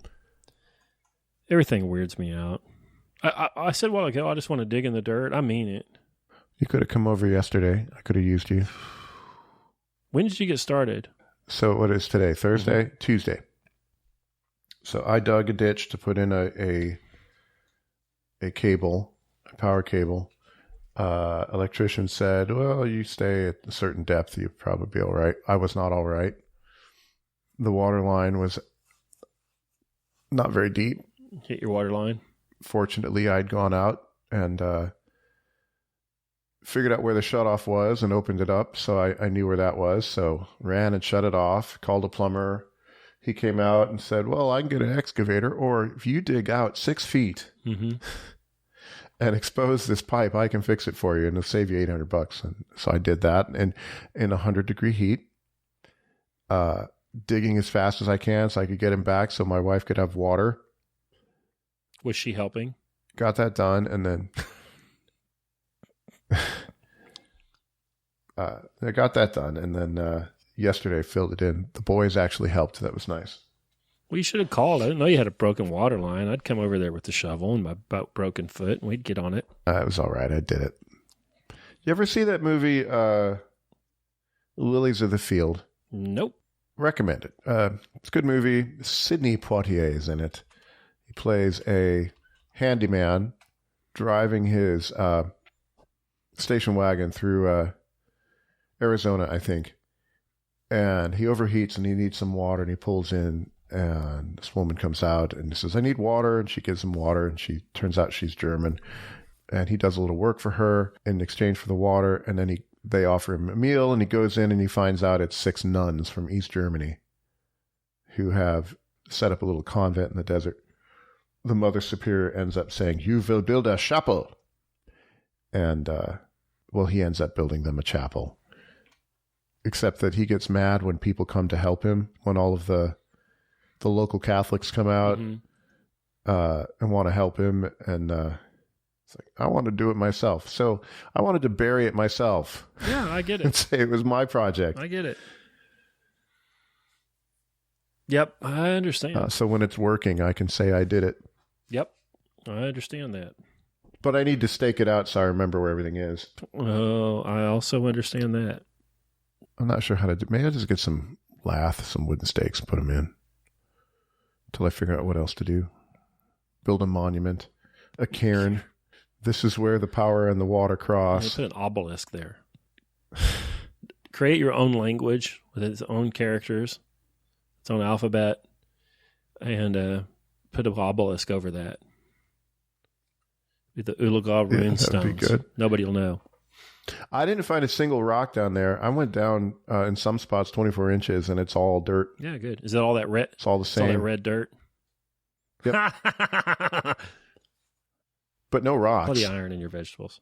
Everything weirds me out. I said a while ago, I just want to dig in the dirt. I mean it. You could have come over yesterday. I could have used you. When did you get started? So what is today? Thursday? Mm-hmm. Tuesday. So I dug a ditch to put in a cable, a power cable. Electrician said, well, you stay at a certain depth, you'll probably be all right. I was not all right. The water line was not very deep. Hit your water line? Fortunately, I'd gone out and figured out where the shutoff was and opened it up. So I knew where that was. So ran and shut it off, called a plumber. He came out and said, well, I can get an excavator, or if you dig out 6 feet and expose this pipe, I can fix it for you and it'll save you $800. And so I did that, and in 100-degree heat, digging as fast as I can so I could get him back so my wife could have water. Was she helping? Got that done, and then I got that done, and then yesterday filled it in. The boys actually helped. That was nice. Well, you should have called. I didn't know you had a broken water line. I'd come over there with the shovel and my broken foot, and we'd get on it. It was all right. I did it. You ever see that movie, Lilies of the Field? Nope. Recommend it. It's a good movie. Sidney Poitier is in it. He plays a handyman driving his station wagon through Arizona, I think. And he overheats and he needs some water, and he pulls in, and this woman comes out and says, I need water. And she gives him water, and she turns out she's German. And he does a little work for her in exchange for the water. And then they offer him a meal, and he goes in and he finds out it's 6 nuns from East Germany who have set up a little convent in the desert. the Mother Superior ends up saying, "You will build a chapel." And, he ends up building them a chapel. Except that he gets mad when people come to help him, when all of the local Catholics come out and want to help him. And it's like, I want to do it myself. So I wanted to bury it myself. Yeah, I get it. And say it was my project. I get it. Yep, I understand. So when it's working, I can say I did it. Yep, I understand that. But I need to stake it out so I remember where everything is. Oh, I also understand that. I'm not sure how to do. Maybe I'll just get some lath, some wooden stakes, and put them in until I figure out what else to do. Build a monument, a cairn. This is where the power and the water cross. Put an obelisk there. Create your own language with its own characters, its own alphabet, and put an obelisk over that. With the Ulaga rune stones. That'd be good. Nobody will know. I didn't find a single rock down there. I went down in some spots 24 inches, and it's all dirt. Yeah, good. Is that all that red? It's all the same. All that red dirt? Yep. But no rocks. Plenty of iron in your vegetables.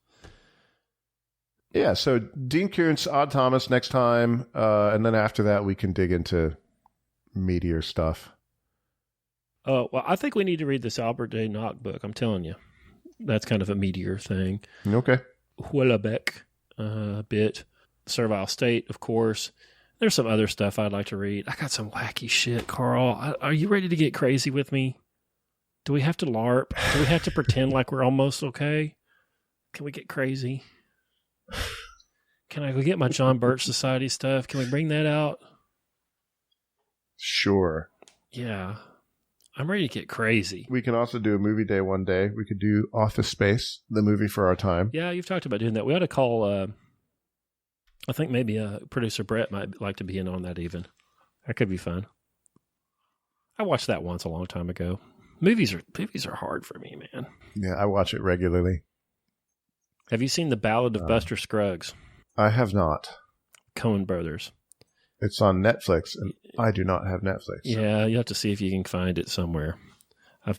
Yeah, so Dean Koontz, Odd Thomas next time, and then after that we can dig into meteor stuff. Oh, well, I think we need to read this Albert de Nock book. I'm telling you. That's kind of a meteor thing. Okay. Huelebec bit. Servile State, of course. There's some other stuff I'd like to read. I got some wacky shit, Carl. Are you ready to get crazy with me? Do we have to LARP? Do we have to pretend like we're almost okay? Can we get crazy? Can I go get my John Birch Society stuff? Can we bring that out? Sure. Yeah. I'm ready to get crazy. We can also do a movie day one day. We could do Office Space, the movie for our time. Yeah, you've talked about doing that. We ought to call, I think maybe producer Brett might like to be in on that even. That could be fun. I watched that once a long time ago. Movies are hard for me, man. Yeah, I watch it regularly. Have you seen The Ballad of Buster Scruggs? I have not. Coen Brothers. It's on Netflix, and I do not have Netflix. Yeah, you have to see if you can find it somewhere. I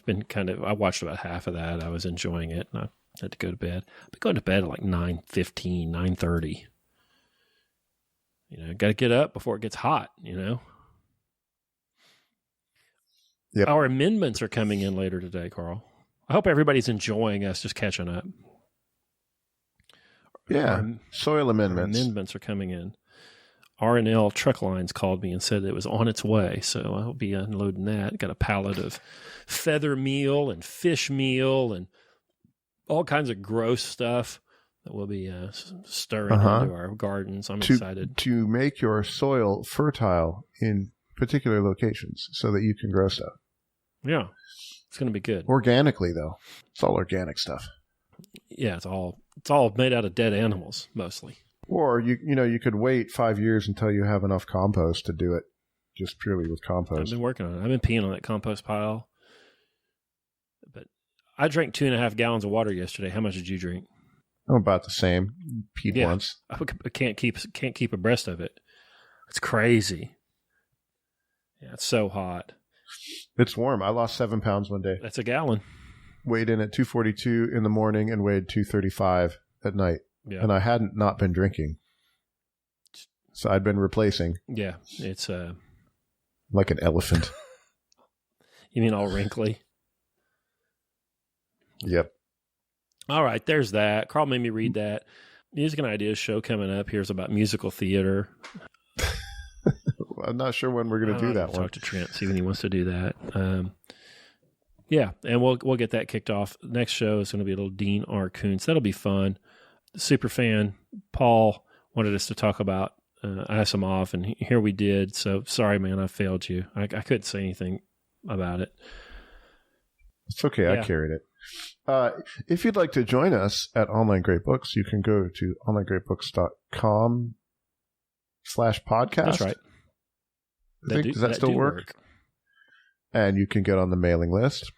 watched about half of that. I was enjoying it, and I had to go to bed. I've been going to bed at like 9:15, 9:30. Got to get up before it gets hot, Yep. Our amendments are coming in later today, Carl. I hope everybody's enjoying us just catching up. Yeah, soil amendments. Our amendments are coming in. R&L Truck Lines called me and said it was on its way, so I'll be unloading that. Got a pallet of feather meal and fish meal and all kinds of gross stuff that we'll be stirring into our gardens. I'm excited. To make your soil fertile in particular locations so that you can grow stuff. Yeah, it's going to be good. Organically, though. It's all organic stuff. Yeah, it's all made out of dead animals, mostly. Or, you could wait 5 years until you have enough compost to do it just purely with compost. I've been working on it. I've been peeing on that compost pile. But I drank 2.5 gallons of water yesterday. How much did you drink? I'm about the same. Peed once. I can't keep abreast of it. It's crazy. Yeah, it's so hot. It's warm. I lost 7 pounds one day. That's a gallon. Weighed in at 242 in the morning and weighed 235 at night. Yeah. And I hadn't not been drinking. So I'd been replacing. Yeah, it's like an elephant. You mean all wrinkly? Yep. All right, there's that. Carl made me read that. Music and Ideas show coming up. Here's about musical theater. I'm not sure when we're going to do that one. Talk to Trent, see when he wants to do that. Yeah, and we'll get that kicked off. Next show is going to be a little Dean R. Koontz. That'll be fun. Super fan Paul wanted us to talk about Asimov, and here we did. So sorry, man, I failed you. I couldn't say anything about it. It's okay. Yeah. I carried it. If you'd like to join us at Online Great Books, you can go to onlinegreatbooks.com/podcast. That's right. Does that still work? And you can get on the mailing list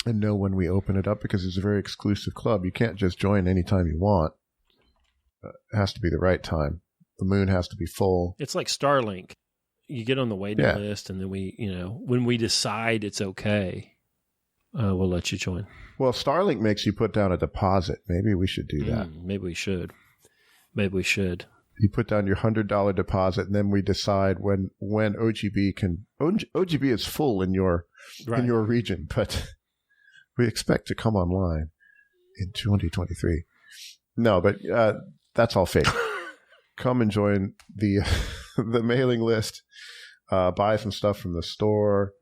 and know when we open it up, because it's a very exclusive club. You can't just join anytime you want. It has to be the right time. The moon has to be full. It's like Starlink. You get on the waiting list, and then when we decide it's okay, we'll let you join. Well, Starlink makes you put down a deposit. Maybe we should do that. Maybe we should. You put down your $100 deposit, and then we decide when OGB can. OGB is full in your region, but we expect to come online in 2023. No, but that's all fake. Come and join the mailing list. Buy some stuff from the store.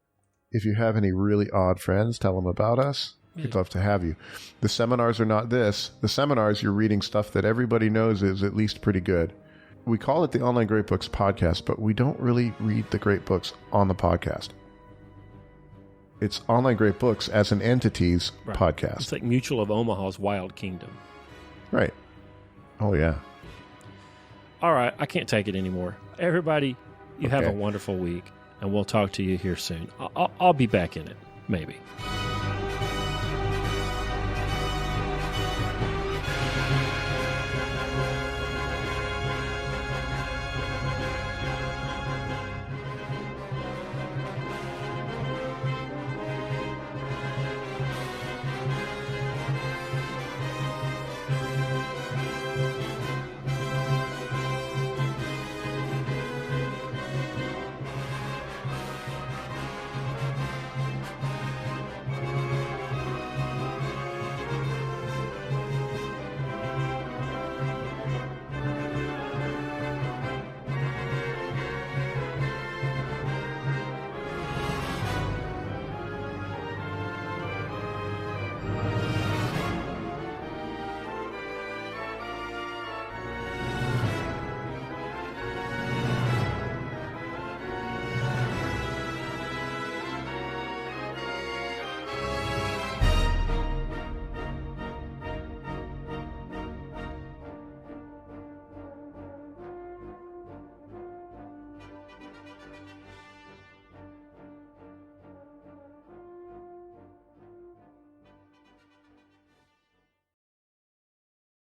If you have any really odd friends, tell them about us. We'd love to have you. The seminars are not this. The seminars, you're reading stuff that everybody knows is at least pretty good. We call it the Online Great Books Podcast, but we don't really read the great books on the podcast. It's Online Great Books as an entity's podcast. It's like Mutual of Omaha's Wild Kingdom. Right. Oh, yeah. All right. I can't take it anymore. Everybody, you have a wonderful week, and we'll talk to you here soon. I'll be back in it, maybe.